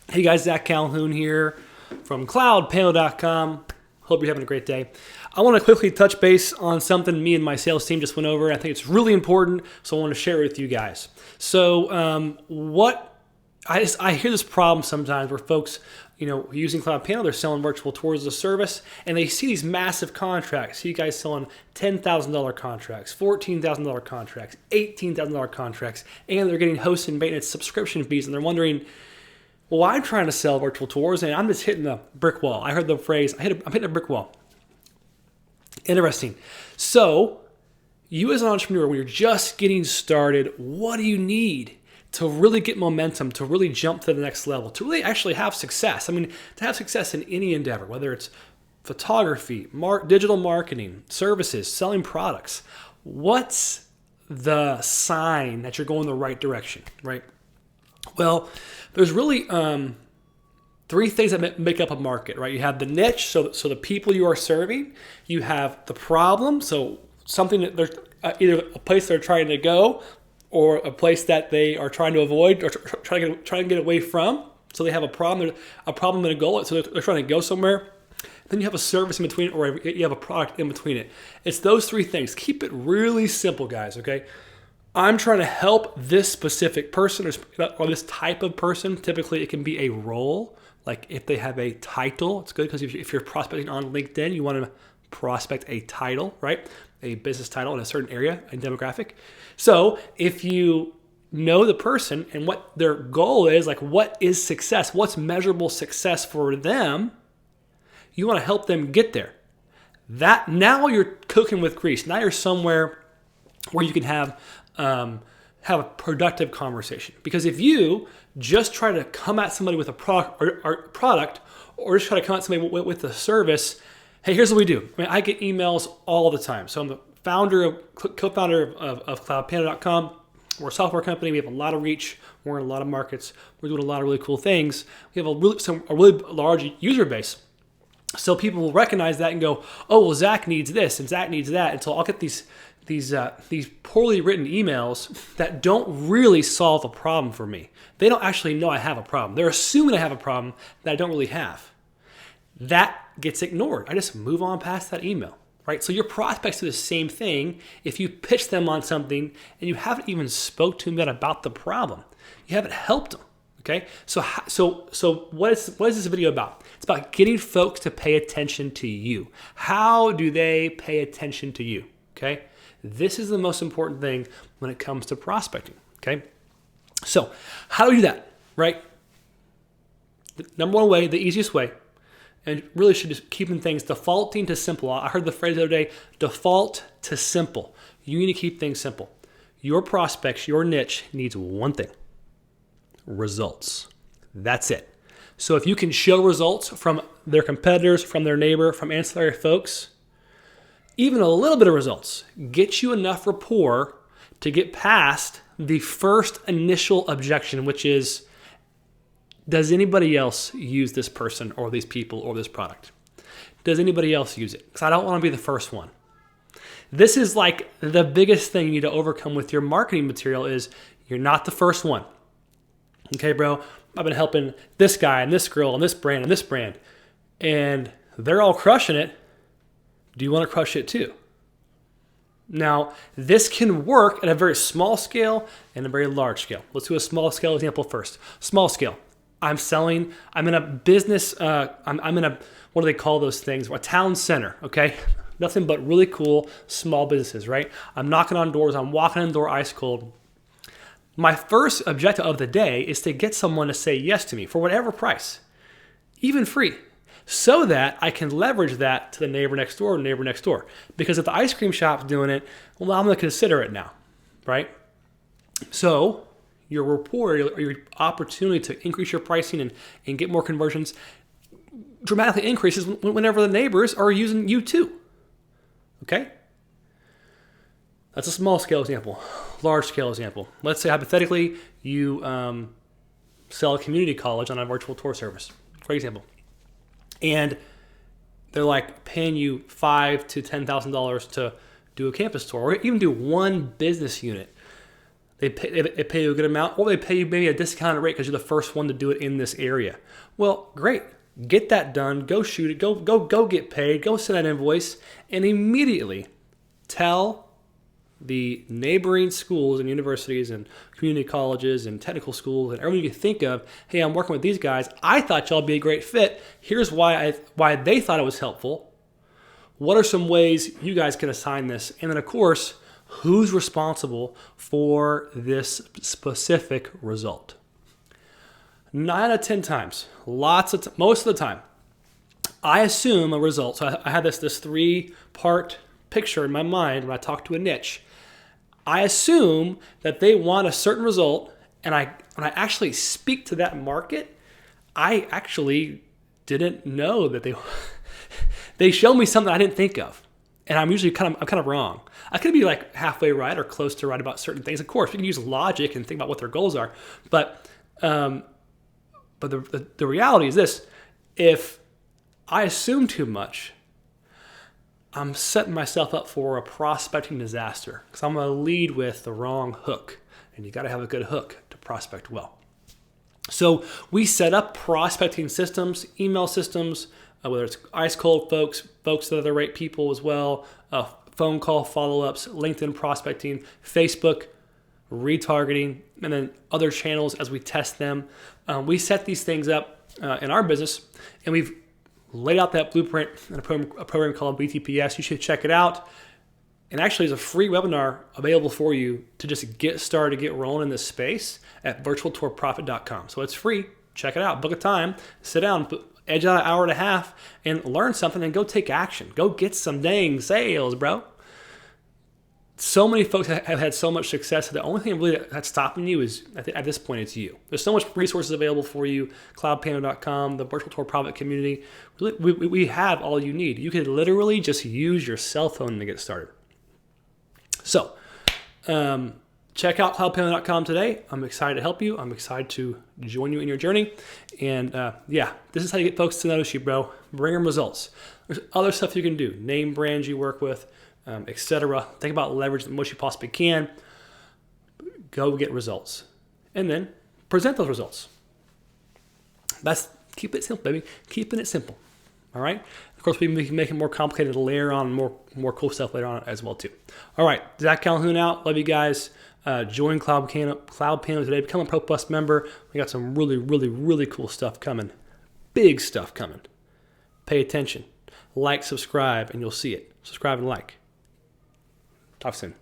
Hey guys, Zach Calhoun here from CloudPano.com. Hope you're having a great day. I want to quickly touch base on something me and my sales team just went over. I think it's really important, so I want to share it with you guys. So, I hear this problem sometimes where folks, using CloudPano, they're selling virtual tours as a service, and they see these massive contracts. See you guys selling $10,000 contracts, $14,000 contracts, $18,000 contracts, and they're getting host and maintenance subscription fees, and they're wondering, well, I'm trying to sell virtual tours and I'm just hitting a brick wall. I heard the phrase, I'm hitting a brick wall. Interesting. So, you as an entrepreneur, when you're just getting started, what do you need to really get momentum, to really jump to the next level, to really actually have success? I mean, to have success in any endeavor, whether it's photography, digital marketing, services, selling products, what's the sign that you're going the right direction, right? Well, there's really three things that make up a market, right? You have the niche, so the people you are serving. You have the problem, so something that they're either a place they're trying to go, or a place that they are trying to avoid or trying to get away from. So they have a problem and a goal, so they're trying to go somewhere. Then you have a service in between, or you have a product in between it. It's those three things. Keep it really simple, guys, okay? I'm trying to help this specific person or this type of person. Typically, it can be a role. Like if they have a title, it's good because if you're prospecting on LinkedIn, you want to prospect a title, right? A business title in a certain area and demographic. So if you know the person and what their goal is, like what is success, what's measurable success for them, you want to help them get there. That now you're cooking with grease. Now you're somewhere where you can have a productive conversation. Because if you just try to come at somebody with a product or just try to come at somebody with a service, hey, here's what we do. I mean, I get emails all the time. So I'm the co-founder of CloudPano.com. We're a software company. We have a lot of reach. We're in a lot of markets. We're doing a lot of really cool things. We have a really large user base. So people will recognize that and go, oh, well, Zach needs this and Zach needs that. And so I'll get these poorly written emails that don't really solve a problem for me. They don't actually know I have a problem. They're assuming I have a problem that I don't really have. That gets ignored. I just move on past that email, right? So your prospects do the same thing if you pitch them on something and you haven't even spoke to them about the problem. You haven't helped them, okay? So what is this video about? It's about getting folks to pay attention to you. How do they pay attention to you, okay? This is the most important thing when it comes to prospecting, okay? So how do we do that, right? The number one way, the easiest way, and really should just keeping things defaulting to simple. I heard the phrase the other day, default to simple. You need to keep things simple. Your prospects, your niche needs one thing, results. That's it. So if you can show results from their competitors, from their neighbor, from ancillary folks, even a little bit of results, get you enough rapport to get past the first initial objection, which is, does anybody else use this person or these people or this product? Does anybody else use it? Because I don't want to be the first one. This is like the biggest thing you need to overcome with your marketing material is you're not the first one. Okay, bro, I've been helping this guy and this girl and this brand, and they're all crushing it. Do you want to crush it too? Now, this can work at a very small scale and a very large scale. Let's do a small scale example first. Small scale. I'm in a business, I'm in a, what do they call those things? A town center, okay? Nothing but really cool small businesses, right? I'm knocking on doors, I'm walking in the door ice cold. My first objective of the day is to get someone to say yes to me for whatever price, even free, so that I can leverage that to the neighbor next door. Because if the ice cream shop's doing it, well, I'm going to consider it now, right? So your rapport, your opportunity to increase your pricing and get more conversions dramatically increases whenever the neighbors are using you too, okay? That's a small scale example. Large scale example. Let's say hypothetically you sell a community college on a virtual tour service, for example. And they're like paying you $5,000 to $10,000 to do a campus tour or even do one business unit. They pay you a good amount, or they pay you maybe a discounted rate because you're the first one to do it in this area. Well, great. Get that done. Go shoot it. Go get paid. Go send that invoice, and immediately tell the neighboring schools and universities and community colleges and technical schools and everyone you can think of, hey, I'm working with these guys. I thought y'all would be a great fit. Here's why they thought it was helpful. What are some ways you guys can assign this? And then, of course, who's responsible for this specific result? 9 out of 10 times, most of the time, I assume a result. So I had this 3-part picture in my mind when I talk to a niche. I assume that they want a certain result, and when I actually speak to that market, I actually didn't know that they show me something I didn't think of. And I'm usually kind of wrong. I could be like halfway right or close to right about certain things. Of course, we can use logic and think about what their goals are. But the reality is this: if I assume too much, I'm setting myself up for a prospecting disaster because I'm going to lead with the wrong hook. And you got to have a good hook to prospect well. So we set up prospecting systems, email systems, whether it's ice cold folks that are the right people as well, phone call follow-ups, LinkedIn prospecting, Facebook retargeting, and then other channels as we test them. We set these things up in our business, and we've laid out that blueprint in a program called BTPS. You should check it out. And actually, there's a free webinar available for you to just get started, get rolling in this space at virtualtourprofit.com. So it's free. Check it out. Book a time. Sit down. Edge out an hour and a half and learn something and go take action. Go get some dang sales, bro. So many folks have had so much success. The only thing really that's stopping you is, at this point, it's you. There's so much resources available for you. CloudPano.com, the Virtual Tour Profit community. We have all you need. You could literally just use your cell phone to get started. So, check out CloudPano.com today. I'm excited to help you. I'm excited to join you in your journey. And this is how you get folks to notice you, bro. Bring them results. There's other stuff you can do. Name brands you work with, etc. Think about leverage the most you possibly can. Go get results. And then present those results. Keep it simple, baby. Keeping it simple. All right? Of course, we can make it more complicated to layer on more cool stuff later on as well, too. All right. Zach Calhoun out. Love you guys. Join CloudPano today. Become a Pro Plus member. We got some really, really, really cool stuff coming. Big stuff coming. Pay attention. Like, subscribe, and you'll see it. Subscribe and like. Talk soon.